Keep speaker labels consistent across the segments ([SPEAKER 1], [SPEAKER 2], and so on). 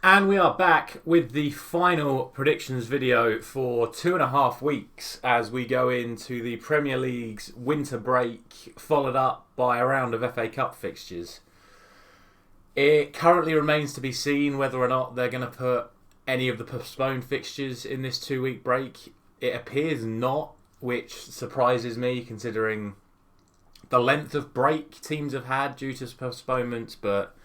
[SPEAKER 1] And we are back with the final predictions video for 2.5 weeks as we go into the Premier League's winter break, followed up by a round of FA Cup fixtures. It currently remains to be seen whether or not they're going to put any of the postponed fixtures in this 2-week break. It appears not, which surprises me considering the length of break teams have had due to postponements, but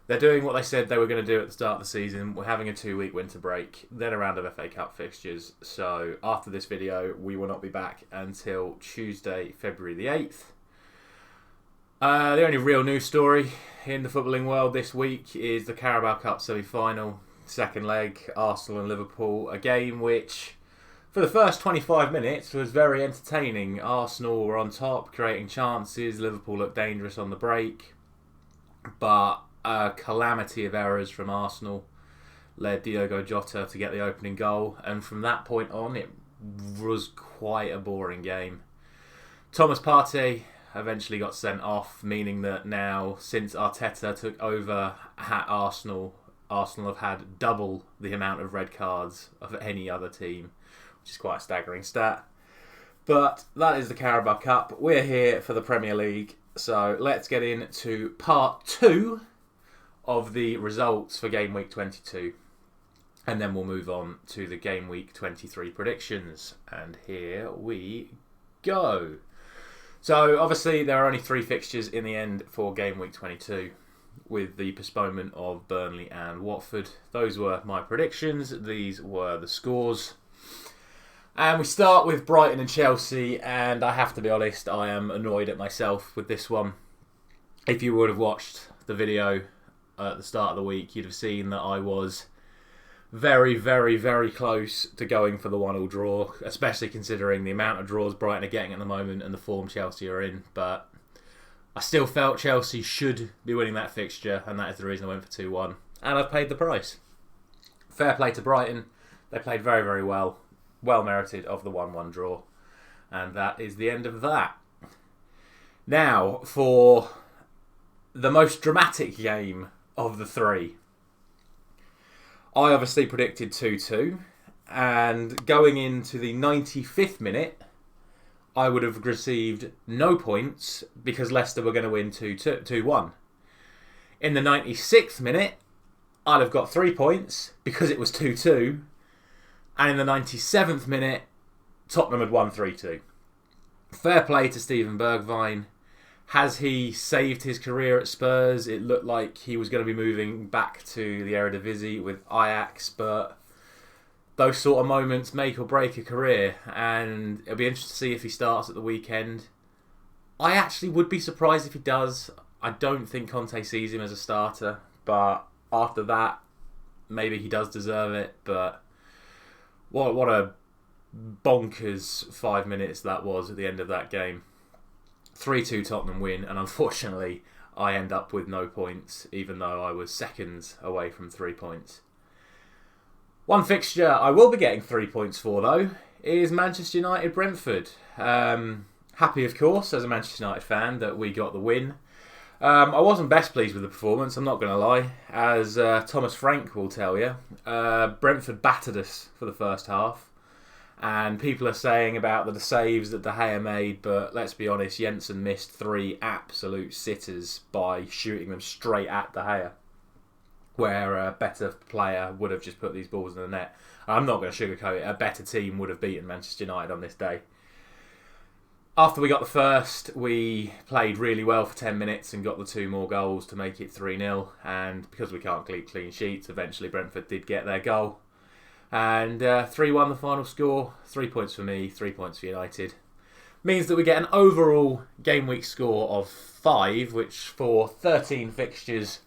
[SPEAKER 1] they're doing what they said they were going to do at the start of the season. We're having a 2-week winter break, then a round of FA Cup fixtures. So after this video, we will not be back until Tuesday, February the 8th. The only real news story in the footballing world this week is the Carabao Cup semi-final, second leg, Arsenal and Liverpool. A game which, for the first 25 minutes, was very entertaining. Arsenal were on top, creating chances. Liverpool looked dangerous on the break. But a calamity of errors from Arsenal led Diogo Jota to get the opening goal, and from that point on it was quite a boring game. Thomas Partey eventually got sent off, meaning that now, since Arteta took over at Arsenal have had double the amount of red cards of any other team, which is quite a staggering stat. But that is the Carabao Cup. We're here for the Premier League, so let's get into part 2 of the results for Game Week 22. And then we'll move on to the Game Week 23 predictions. And here we go. So, obviously, there are only 3 fixtures in the end for Game Week 22, with the postponement of Burnley and Watford. Those were my predictions. These were the scores. And we start with Brighton and Chelsea, and I have to be honest, I am annoyed at myself with this one. If you would have watched the video at the start of the week, you'd have seen that I was very, very, very close to going for the 1-1 draw, especially considering the amount of draws Brighton are getting at the moment and the form Chelsea are in. But I still felt Chelsea should be winning that fixture, and that is the reason I went for 2-1. And I've paid the price. Fair play to Brighton. They played very, very well. Well merited of the 1-1 draw. And that is the end of that. Now, for the most dramatic game of the 3. I obviously predicted 2-2, and going into the 95th minute, I would have received no points because Leicester were going to win 2-1. In the 96th minute, I'd have got 3 points because it was 2-2, and in the 97th minute, Tottenham had won 3-2. Fair play to Steven Bergwijn. Has he saved his career at Spurs? It looked like he was going to be moving back to the Eredivisie with Ajax, but those sort of moments make or break a career, and it'll be interesting to see if he starts at the weekend. I actually would be surprised if he does. I don't think Conte sees him as a starter, but after that, maybe he does deserve it. But what a bonkers 5 minutes that was at the end of that game. 3-2 Tottenham win, and unfortunately I end up with no points, even though I was seconds away from 3 points. One fixture I will be getting 3 points for, though, is Manchester United-Brentford. Happy, of course, as a Manchester United fan, that we got the win. I wasn't best pleased with the performance, I'm not going to lie. As Thomas Frank will tell you, Brentford battered us for the first half. And people are saying about the saves that De Gea made, but let's be honest, Jensen missed 3 absolute sitters by shooting them straight at De Gea, where a better player would have just put these balls in the net. I'm not going to sugarcoat it, a better team would have beaten Manchester United on this day. After we got the first, we played really well for 10 minutes and got the 2 more goals to make it 3-0, and because we can't keep clean sheets, eventually Brentford did get their goal. And 3-1 the final score. 3 points for me, 3 points for United. Means that we get an overall game week score of 5, which for 13 fixtures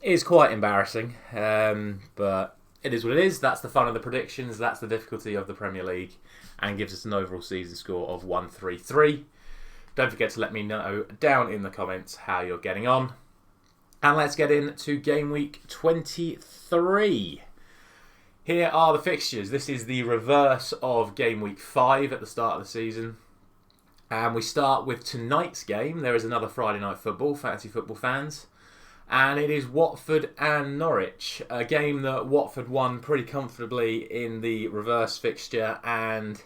[SPEAKER 1] is quite embarrassing. But it is what it is. That's the fun of the predictions. That's the difficulty of the Premier League. And gives us an overall season score of 133. Don't forget to let me know down in the comments how you're getting on. And let's get into game week 23. Here are the fixtures. This is the reverse of game week 5 at the start of the season. And we start with tonight's game. There is another Friday night football, fantasy football fans. And it is Watford and Norwich, a game that Watford won pretty comfortably in the reverse fixture, and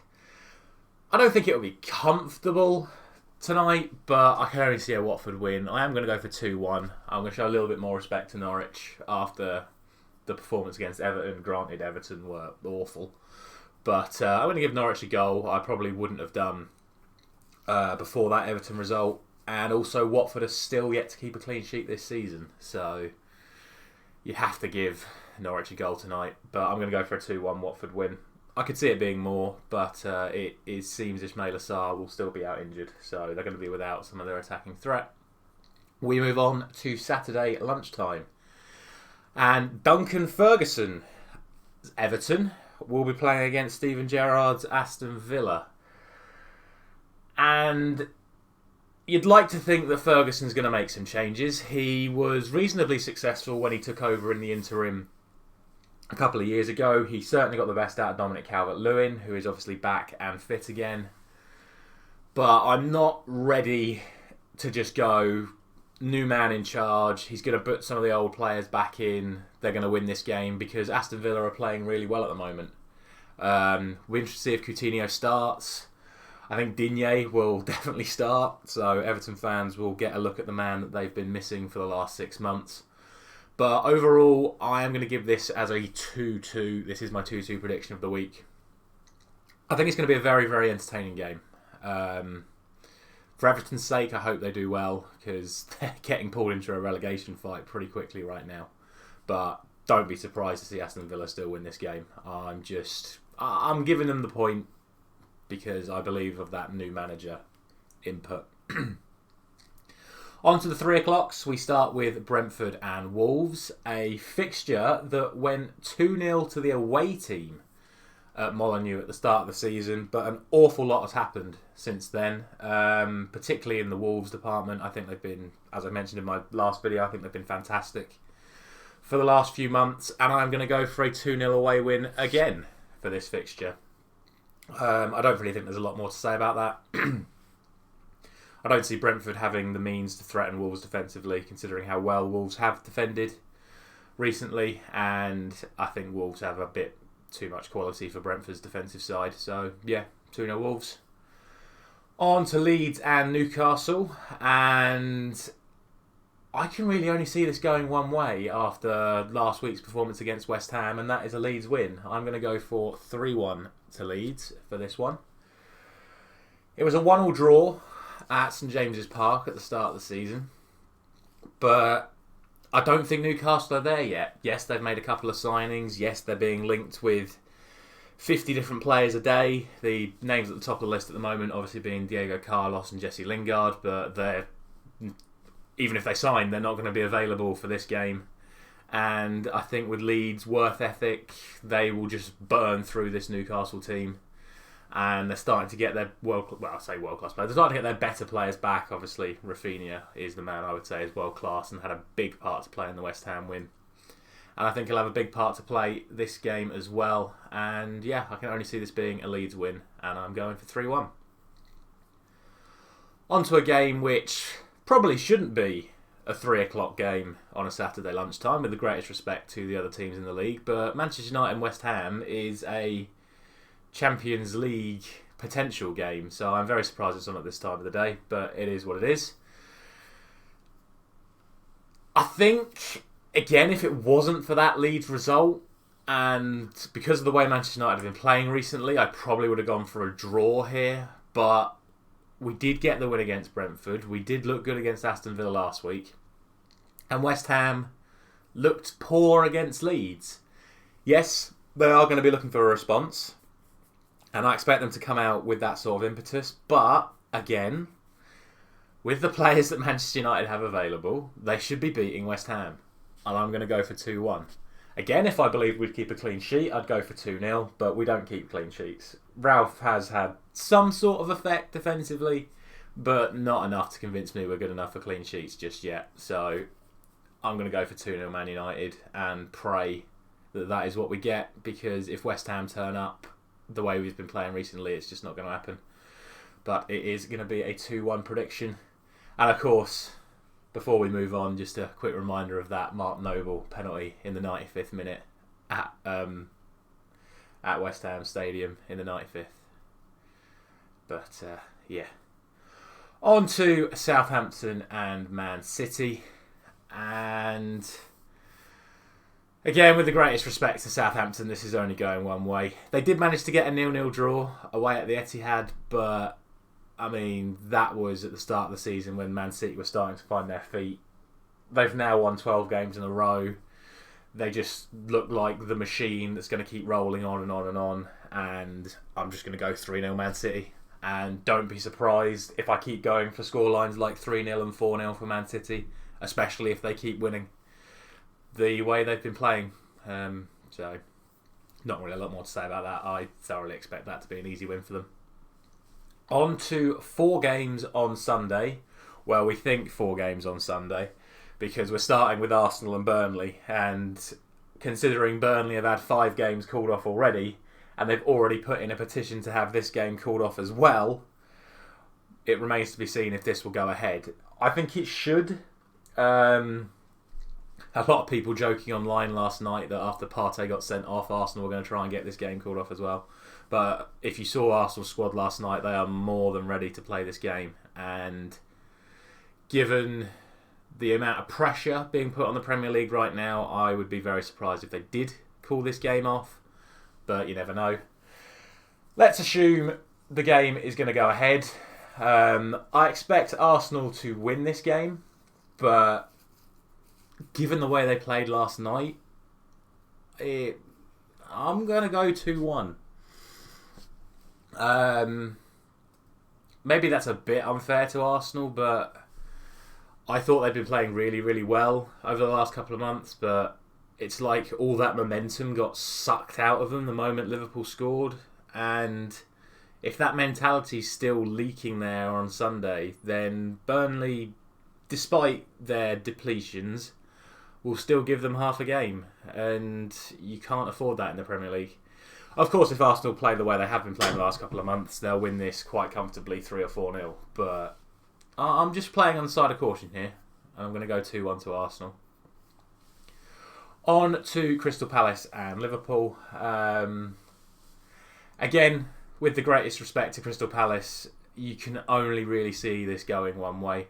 [SPEAKER 1] I don't think it will be comfortable tonight, but I can only see a Watford win. I am going to go for 2-1. I'm going to show a little bit more respect to Norwich after the performance against Everton. Granted, Everton were awful, but I'm going to give Norwich a goal. I probably wouldn't have done before that Everton result. And also, Watford are still yet to keep a clean sheet this season. So, you have to give Norwich a goal tonight. But I'm going to go for a 2-1 Watford win. I could see it being more, but it seems Ismail Assar will still be out injured. So, they're going to be without some of their attacking threat. We move on to Saturday lunchtime. And Duncan Ferguson, Everton, will be playing against Steven Gerrard's Aston Villa. And you'd like to think that Ferguson's going to make some changes. He was reasonably successful when he took over in the interim a couple of years ago. He certainly got the best out of Dominic Calvert-Lewin, who is obviously back and fit again. But I'm not ready to just go new man in charge. He's going to put some of the old players back in. They're going to win this game because Aston Villa are playing really well at the moment. We're interested to see if Coutinho starts. I think Digne will definitely start, so Everton fans will get a look at the man that they've been missing for the last 6 months. But overall, I am going to give this as a 2-2. This is my 2-2 prediction of the week. I think it's going to be a very, very entertaining game. For Everton's sake, I hope they do well, because they're getting pulled into a relegation fight pretty quickly right now. But don't be surprised to see Aston Villa still win this game. I'm giving them the point, because I believe of that new manager input. On to the 3 o'clocks. We start with Brentford and Wolves, a fixture that went 2-0 to the away team at Molineux at the start of the season, but an awful lot has happened since then, particularly in the Wolves department. I think they've been, as I mentioned in my last video, I think they've been fantastic for the last few months, and I'm going to go for a 2-0 away win again for this fixture. I don't really think there's a lot more to say about that. I don't see Brentford having the means to threaten Wolves defensively, considering how well Wolves have defended recently, and I think Wolves have a bit too much quality for Brentford's defensive side. So, yeah, 2-0 Wolves. On to Leeds and Newcastle, and I can really only see this going one way after last week's performance against West Ham, and that is a Leeds win. I'm going to go for 3-1 to Leeds for this one. It was a 1-1 draw at St James's Park at the start of the season, but I don't think Newcastle are there yet. Yes, they've made a couple of signings. Yes, they're being linked with 50 different players a day. The names at the top of the list at the moment obviously being Diego Carlos and Jesse Lingard, but even if they sign, they're not going to be available for this game. And I think with Leeds' worth ethic, they will just burn through this Newcastle team. And they're starting to get their world-class players. They're starting to get their better players back. Obviously, Rafinha is the man I would say is world-class and had a big part to play in the West Ham win. And I think he'll have a big part to play this game as well. And yeah, I can only see this being a Leeds win. And I'm going for 3-1. On to a game which probably shouldn't be a 3 o'clock game on a Saturday lunchtime, with the greatest respect to the other teams in the league. But Manchester United and West Ham is a Champions League potential game, so I'm very surprised it's on at this time of the day, but it is what it is. I think, again, if it wasn't for that Leeds result, and because of the way Manchester United have been playing recently, I probably would have gone for a draw here, but we did get the win against Brentford. We did look good against Aston Villa last week, and West Ham looked poor against Leeds. Yes, they are going to be looking for a response, and I expect them to come out with that sort of impetus. But, again, with the players that Manchester United have available, they should be beating West Ham. And I'm going to go for 2-1. Again, if I believed we'd keep a clean sheet, I'd go for 2-0. But we don't keep clean sheets. Ralph has had some sort of effect defensively, but not enough to convince me we're good enough for clean sheets just yet. So I'm going to go for 2-0 Man United and pray that that is what we get. Because if West Ham turn up the way we've been playing recently, it's just not going to happen. But it is going to be a 2-1 prediction. And of course, before we move on, just a quick reminder of that Mark Noble penalty in the 95th minute at West Ham Stadium in the 95th. But yeah, on to Southampton and Man City, and again, with the greatest respect to Southampton, this is only going one way. They did manage to get a 0-0 draw away at the Etihad, but I mean, that was at the start of the season when Man City were starting to find their feet. They've now won 12 games in a row. They just look like the machine that's going to keep rolling on and on and on. And I'm just going to go 3-0 Man City. And don't be surprised if I keep going for scorelines like 3-0 and 4-0 for Man City, especially if they keep winning the way they've been playing. So, not really a lot more to say about that. I thoroughly expect that to be an easy win for them. On to 4 games on Sunday. Well, we think 4 games on Sunday, because we're starting with Arsenal and Burnley, and considering Burnley have had 5 games called off already, and they've already put in a petition to have this game called off as well, it remains to be seen if this will go ahead. I think it should. A lot of people joking online last night that after Partey got sent off, Arsenal were going to try and get this game called off as well. But if you saw Arsenal's squad last night, they are more than ready to play this game. And given the amount of pressure being put on the Premier League right now, I would be very surprised if they did call this game off. But you never know. Let's assume the game is going to go ahead. I expect Arsenal to win this game, but given the way they played last night, I'm going to go 2-1. Maybe that's a bit unfair to Arsenal, but I thought they'd been playing really, really well over the last couple of months, but it's like all that momentum got sucked out of them the moment Liverpool scored, and if that mentality's still leaking there on Sunday, then Burnley, despite their depletions, will still give them half a game, and you can't afford that in the Premier League. Of course, if Arsenal play the way they have been playing the last couple of months, they'll win this quite comfortably 3 or 4-0. But I'm just playing on the side of caution here. I'm going to go 2-1 to Arsenal. On to Crystal Palace and Liverpool. Again, with the greatest respect to Crystal Palace, you can only really see this going one way.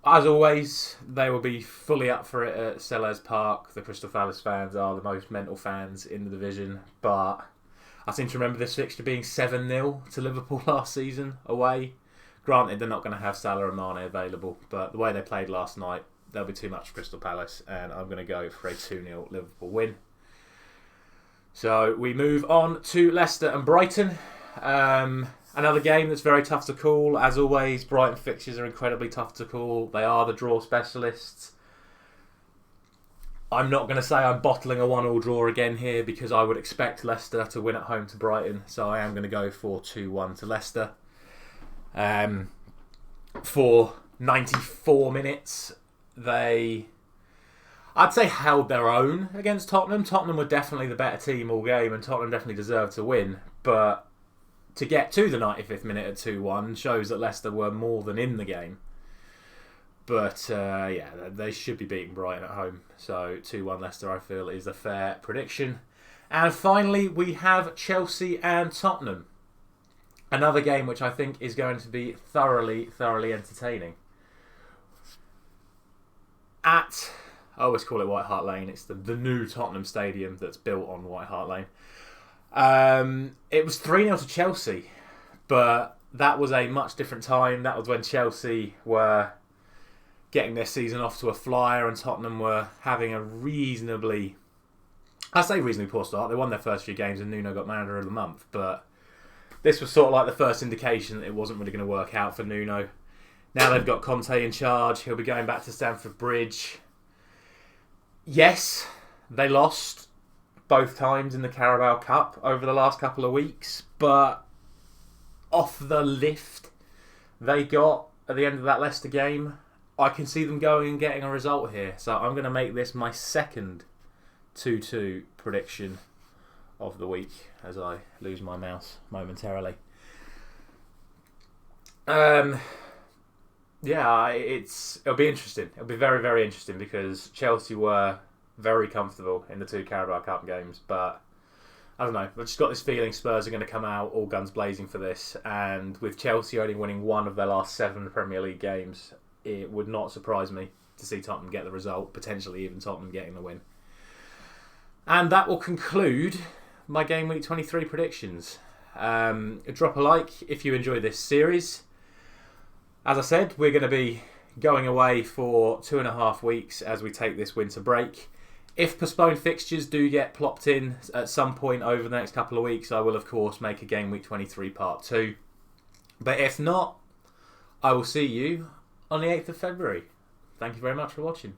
[SPEAKER 1] As always, they will be fully up for it at Selhurst Park. The Crystal Palace fans are the most mental fans in the division, but I seem to remember this fixture being 7-0 to Liverpool last season away. Granted, they're not going to have Salah and Mane available, but the way they played last night, there'll be too much for Crystal Palace, and I'm going to go for a 2-0 Liverpool win. So we move on to Leicester and Brighton. Another game that's very tough to call. As always, Brighton fixtures are incredibly tough to call. They are the draw specialists. I'm not going to say I'm bottling a 1-1 draw again here, because I would expect Leicester to win at home to Brighton. So I am going to go for 2-1 to Leicester. For 94 minutes, I'd say held their own against Tottenham. Tottenham were definitely the better team all game, and Tottenham definitely deserved to win. But to get to the 95th minute at 2-1 shows that Leicester were more than in the game. But yeah, they should be beating Brighton at home. So 2-1 Leicester, I feel, is a fair prediction. And finally, we have Chelsea and Tottenham. Another game which I think is going to be thoroughly, thoroughly entertaining. I always call it White Hart Lane. It's the new Tottenham Stadium that's built on White Hart Lane. It was 3-0 to Chelsea, but that was a much different time. That was when Chelsea were getting their season off to a flyer, and Tottenham were having a reasonably poor start. They won their first few games and Nuno got manager of the month, but this was sort of like the first indication that it wasn't really going to work out for Nuno. Now they've got Conte in charge. He'll be going back to Stamford Bridge. Yes, they lost both times in the Carabao Cup over the last couple of weeks, but off the lift they got at the end of that Leicester game, I can see them going and getting a result here. So I'm going to make this my second 2-2 prediction of the week as I lose my mouse momentarily. Yeah, it'll be interesting. It'll be very, very interesting because Chelsea were very comfortable in the two Carabao Cup games, but I don't know. I've just got this feeling Spurs are going to come out all guns blazing for this, and with Chelsea only winning one of their last 7 Premier League games, it would not surprise me to see Tottenham get the result, potentially even Tottenham getting the win. And that will conclude my Game Week 23 predictions. Drop a like if you enjoy this series. As I said, we're going to be going away for 2.5 weeks as we take this winter break. If postponed fixtures do get plopped in at some point over the next couple of weeks, I will of course make a Game Week 23 Part 2. But if not, I will see you on the 8th of February. Thank you very much for watching.